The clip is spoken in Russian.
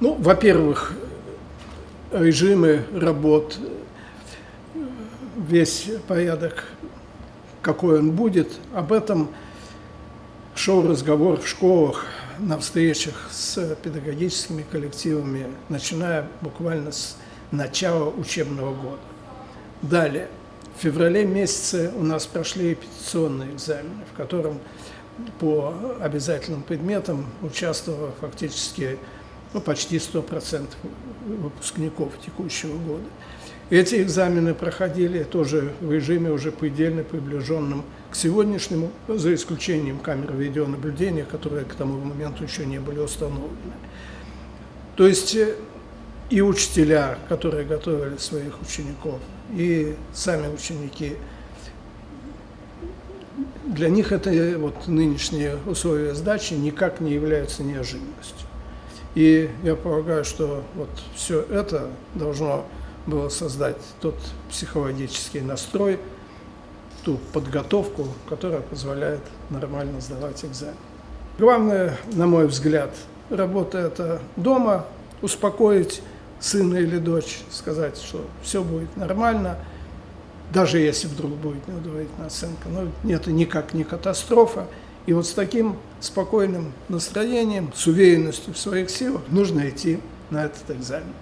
Ну, во-первых, режимы работ, весь порядок, какой он будет, об этом шел разговор в школах, на встречах с педагогическими коллективами, начиная буквально с начала учебного года. Далее, в феврале месяце у нас прошли репетиционные экзамены, в котором по обязательным предметам участвовало фактически почти 100% выпускников текущего года. Эти экзамены проходили тоже в режиме уже предельно приближенном к сегодняшнему, за исключением камер видеонаблюдения, которые к тому моменту еще не были установлены. То есть и учителя, которые готовили своих учеников, и сами ученики, для них это вот нынешние условия сдачи никак не являются неожиданностью. И я полагаю, что вот все это должно было создать тот психологический настрой, ту подготовку, которая позволяет нормально сдавать экзамен. Главное, на мой взгляд, работа это дома, успокоить сына или дочь, сказать, что все будет нормально, даже если вдруг будет неудовлетворительная оценка, но это никак не катастрофа. И вот с таким спокойным настроением, с уверенностью в своих силах нужно идти на этот экзамен.